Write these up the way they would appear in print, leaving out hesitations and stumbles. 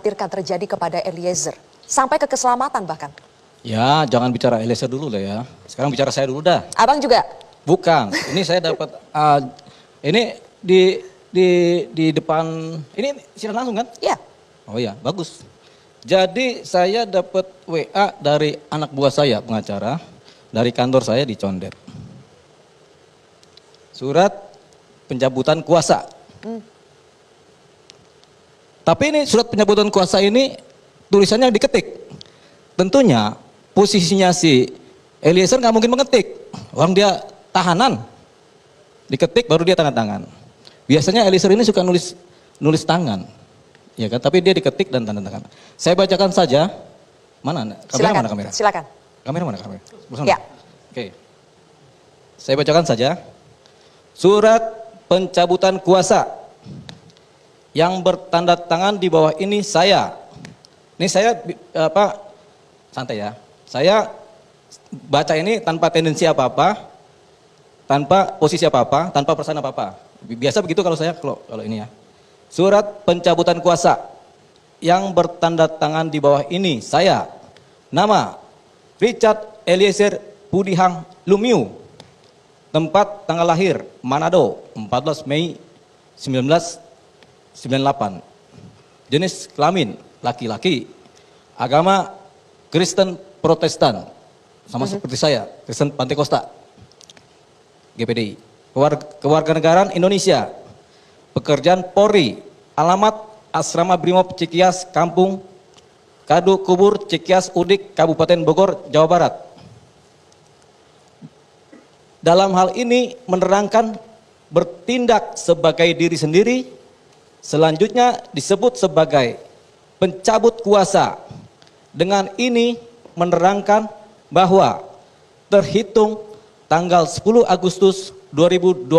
dikhawatirkan terjadi kepada Eliezer? Sampai ke keselamatan bahkan. Ya, jangan bicara Eliezer dulu lah ya. Sekarang bicara saya dulu dah. Abang juga? Bukan, ini saya dapat, ini di depan, ini siaran langsung kan? Iya. Oh ya, bagus. Jadi saya dapat WA dari anak buah saya, pengacara, dari kantor saya di Condet. Surat pencabutan kuasa. Tapi ini surat pencabutan kuasa ini tulisannya diketik. Tentunya posisinya si Eliezer nggak mungkin mengetik. Orang dia tahanan. Diketik baru dia tanda tangan. Biasanya Eliezer ini suka nulis tangan. Ya kan, tapi dia diketik dan tanda tangan. Saya bacakan saja. Mana? Kamera mana kamera? Silakan. Kamera mana kamera? Ya. Oke. Saya bacakan saja. Surat pencabutan kuasa yang bertanda tangan di bawah ini saya. Ini saya santai ya. Saya baca ini tanpa tendensi apa-apa, tanpa posisi apa-apa, tanpa perasaan apa-apa. Biasa begitu kalau saya kalau ini ya. Surat pencabutan kuasa yang bertanda tangan di bawah ini saya. Nama Richard Eliezer Pudihang Lumiu. Tempat tanggal lahir Manado 14 Mei 1998. Jenis kelamin laki-laki. Agama Kristen Protestan. Sama seperti saya, Kristen Pantekosta. GPDI. Kewarganegaraan Indonesia. Pekerjaan Polri. Alamat Asrama Brimob Cikias, Kampung Kadu Kubur, Cikias Udik, Kabupaten Bogor, Jawa Barat. Dalam hal ini menerangkan bertindak sebagai diri sendiri, selanjutnya disebut sebagai pencabut kuasa. Dengan ini menerangkan bahwa terhitung tanggal 10 Agustus 2022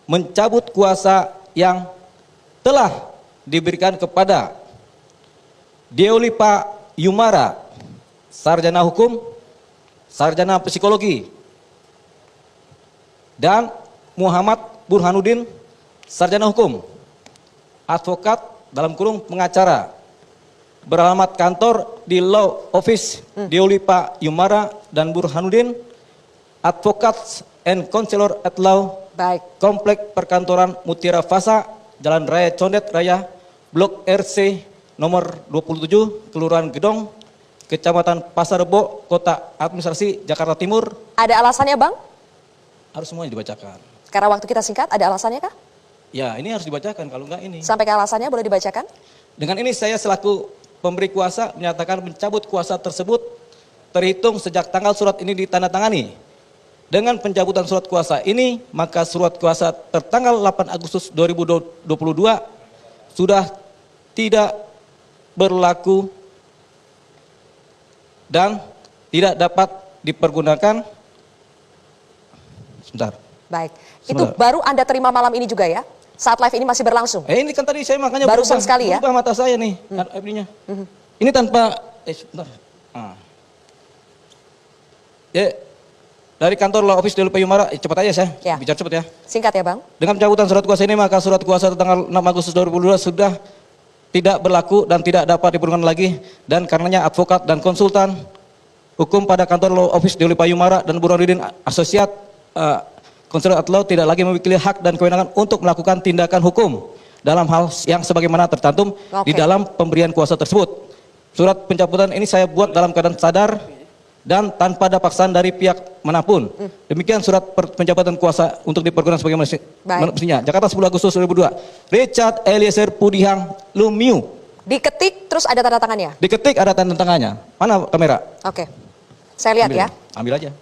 mencabut kuasa yang telah diberikan kepada Deolipa Yumara, sarjana hukum, sarjana psikologi, dan Muhammad Burhanuddin, sarjana hukum, advokat dalam kurung pengacara, beralamat kantor di Law Office Deolipa Yumara dan Burhanuddin, Advokat and Counselor at Law, Komplek Perkantoran Mutiara Fasa, Jalan Raya Condet Raya, Blok RC nomor 27, Kelurahan Gedong, Kecamatan Pasar Rebo, Kota Administrasi Jakarta Timur. Ada alasannya Bang? Harus semuanya dibacakan. Karena waktu kita singkat, ada alasannya kah? Ya, ini harus dibacakan, kalau enggak ini. Sampai ke alasannya boleh dibacakan? Dengan ini saya selaku pemberi kuasa menyatakan mencabut kuasa tersebut terhitung sejak tanggal surat ini ditandatangani. Dengan pencabutan surat kuasa ini, maka surat kuasa tertanggal 8 Agustus 2022 sudah tidak berlaku dan tidak dapat dipergunakan. Sebentar. Baik, itu baru Anda terima malam ini juga ya? Saat live ini masih berlangsung? Ini kan tadi saya makanya barusan sekali ya? berubah mata saya nih, Ini tanpa, sebentar. Ya, dari kantor Law Office Deolipa Yumara, cepat aja saya, bicara cepat ya. Singkat ya Bang. Dengan pencabutan surat kuasa ini, maka surat kuasa tanggal 6 Agustus 2022 sudah tidak berlaku dan tidak dapat dipergunakan lagi, dan karenanya advokat dan konsultan hukum pada kantor Law Office Deolipa Yumara dan Burhanuddin Asosiat Konselor at Law tidak lagi memiliki hak dan kewenangan untuk melakukan tindakan hukum dalam hal yang sebagaimana tercantum di dalam pemberian kuasa tersebut. Surat pencabutan ini saya buat dalam keadaan sadar dan tanpa ada paksaan dari pihak manapun. Demikian surat pencabutan kuasa untuk dipergunakan sebagaimana mestinya. Jakarta 10 Agustus 2002. Richard Eliezer Pudihang Lumiu. Diketik terus ada tanda tangannya? Diketik ada tanda tangannya. Mana kamera? Oke. Saya lihat ya. Ambil aja.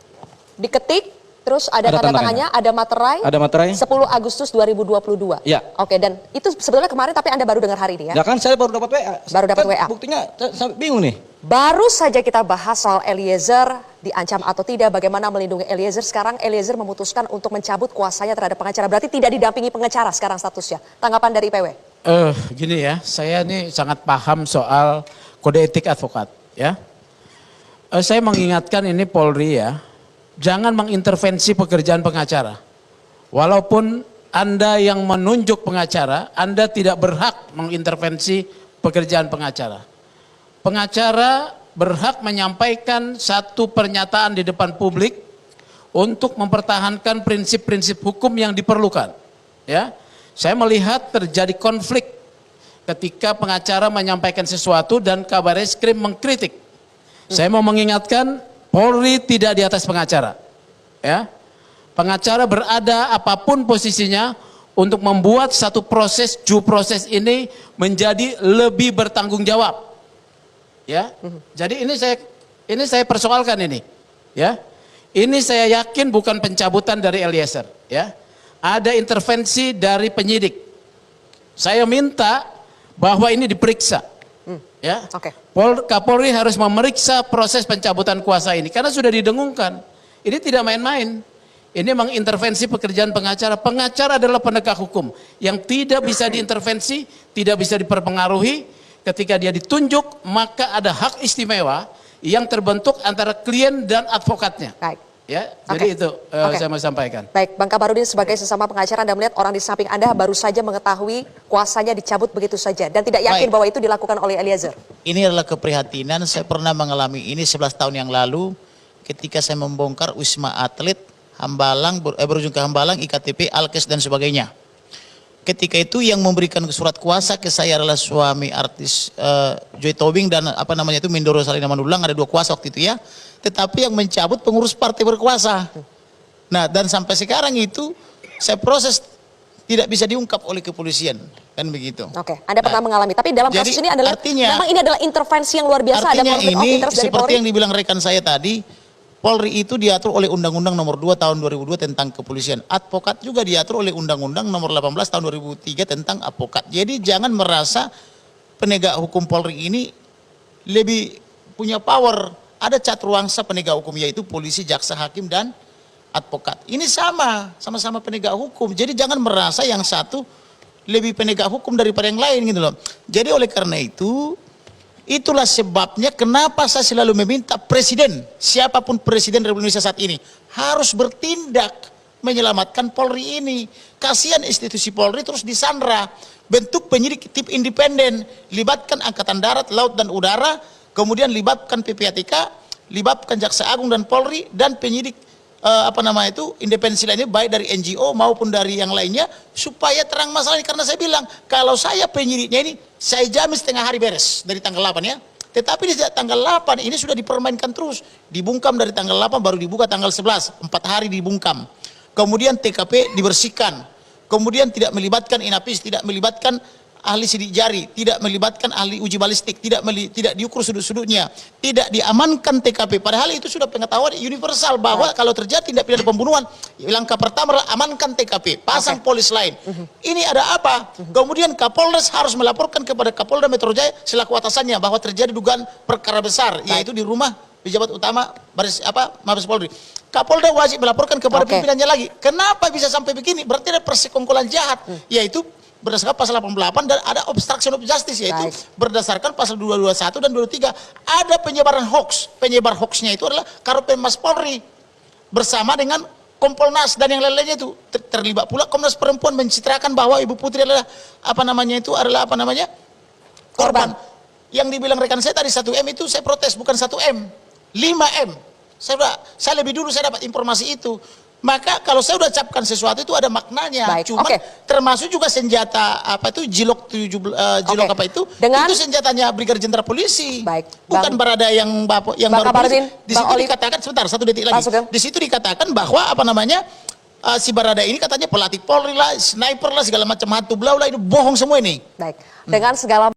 Diketik terus ada tanda tangannya, ada materai. Ada materai. 10 Agustus 2022. Ya. Oke, dan itu sebetulnya kemarin tapi Anda baru dengar hari ini ya? Ya kan saya baru dapat WA. Baru dapat WA. Buktinya saya bingung nih. Baru saja kita bahas soal Eliezer diancam atau tidak, bagaimana melindungi Eliezer. Sekarang Eliezer memutuskan untuk mencabut kuasanya terhadap pengacara. Berarti tidak didampingi pengacara sekarang statusnya. Tanggapan dari IPW? Gini ya, saya ini sangat paham soal kode etik advokat ya. Saya mengingatkan ini Polri ya, jangan mengintervensi pekerjaan pengacara. Walaupun Anda yang menunjuk pengacara, Anda tidak berhak mengintervensi pekerjaan pengacara. Pengacara berhak menyampaikan satu pernyataan di depan publik untuk mempertahankan prinsip-prinsip hukum yang diperlukan. Ya, saya melihat terjadi konflik ketika pengacara menyampaikan sesuatu dan Kabareskrim mengkritik. Saya mau mengingatkan, Polri tidak di atas pengacara. Ya, pengacara berada apapun posisinya untuk membuat satu proses due proses ini menjadi lebih bertanggung jawab. Ya, jadi ini saya persoalkan ini. Ya, ini saya yakin bukan pencabutan dari Eliezer. Ya, ada intervensi dari penyidik. Saya minta bahwa ini diperiksa. Ya, Kapolri harus memeriksa proses pencabutan kuasa ini karena sudah didengungkan. Ini tidak main-main. Ini mengintervensi pekerjaan pengacara. Pengacara adalah penegak hukum yang tidak bisa diintervensi, tidak bisa diperpengaruhi. Ketika dia ditunjuk, maka ada hak istimewa yang terbentuk antara klien dan advokatnya. Baik. Ya, jadi itu saya mau sampaikan. Baik, Bang Kamarudin sebagai sesama pengacara, Anda melihat orang di samping Anda baru saja mengetahui kuasanya dicabut begitu saja dan tidak yakin bahwa itu dilakukan oleh Eliezer. Ini adalah keprihatinan, saya pernah mengalami ini 11 tahun yang lalu ketika saya membongkar Wisma Atlet, Hambalang, berujung ke Hambalang, IKTP, Alkes dan sebagainya. Ketika itu yang memberikan surat kuasa ke saya adalah suami artis Joy Tobing dan Mindoro Salina Mandulang, ada 2 kuasa waktu itu ya. Tetapi yang mencabut pengurus partai berkuasa. Nah, dan sampai sekarang itu saya proses tidak bisa diungkap oleh kepolisian, kan begitu. Oke, Anda pernah mengalami, tapi dalam kasus ini adalah memang ini adalah intervensi yang luar biasa. Artinya ada ini dari seperti Polri. yang dibilang rekan saya tadi, Polri itu diatur oleh Undang-Undang Nomor 2 Tahun 2002 tentang kepolisian. Advokat juga diatur oleh Undang-Undang Nomor 18 Tahun 2003 tentang advokat. Jadi jangan merasa penegak hukum Polri ini lebih punya power. Ada caturawangsa penegak hukum, yaitu polisi, jaksa, hakim, dan advokat. Ini sama-sama penegak hukum. Jadi jangan merasa yang satu lebih penegak hukum daripada yang lain gitu loh. Jadi oleh karena itu, itulah sebabnya kenapa saya selalu meminta presiden, siapapun presiden Republik Indonesia saat ini, harus bertindak menyelamatkan Polri ini. Kasihan institusi Polri terus disandra. Bentuk penyidik tip independen, libatkan Angkatan Darat, Laut, dan Udara, kemudian libatkan PPATK, libatkan Jaksa Agung dan Polri, dan penyidik independensi lainnya, baik dari NGO maupun dari yang lainnya, supaya terang masalah ini. Karena saya bilang, kalau saya penyidiknya ini, saya jamin setengah hari beres dari tanggal 8 ya. Tetapi di tanggal 8 ini sudah dipermainkan terus. Dibungkam dari tanggal 8 baru dibuka tanggal 11, 4 hari dibungkam. Kemudian TKP dibersihkan. Kemudian tidak melibatkan inapis, tidak melibatkan ahli sidik jari, tidak melibatkan ahli uji balistik, tidak diukur sudut-sudutnya, tidak diamankan TKP. Padahal itu sudah pengetahuan universal bahwa kalau terjadi tindak pidana pembunuhan, langkah pertama adalah amankan TKP, pasang polis lain. Ini ada apa? Kemudian Kapolres harus melaporkan kepada Kapolda Metro Jaya selaku atasannya bahwa terjadi dugaan perkara besar, yaitu di rumah pejabat utama Mabes Polri. Kapolda wajib melaporkan kepada pimpinannya lagi. Kenapa bisa sampai begini? Berarti ada persekongkolan jahat, yaitu berdasarkan pasal 88 dan ada obstruction of justice, yaitu berdasarkan pasal 221 dan 23 ada penyebaran hoax. Penyebar hoaxnya itu adalah Karopenmas Polri bersama dengan Kompolnas dan yang lain-lainnya itu terlibat pula Komnas Perempuan mencitrakan bahwa Ibu Putri adalah korban. Yang dibilang rekan saya tadi 1M itu saya protes, bukan 1M, 5M. Saya lebih dulu saya dapat informasi itu. Maka kalau saya udah capkan sesuatu itu ada maknanya. Cuman termasuk juga senjata jilok itu senjatanya Brigadir Jenderal Polisi. Bukan Barada yang baru di situ dikatakan sebentar 1 detik lagi. Di situ dikatakan bahwa si Barada ini katanya pelatih Polri lah, sniper lah, segala macam hantu belau lah, itu bohong semua ini. Baik. Dengan segala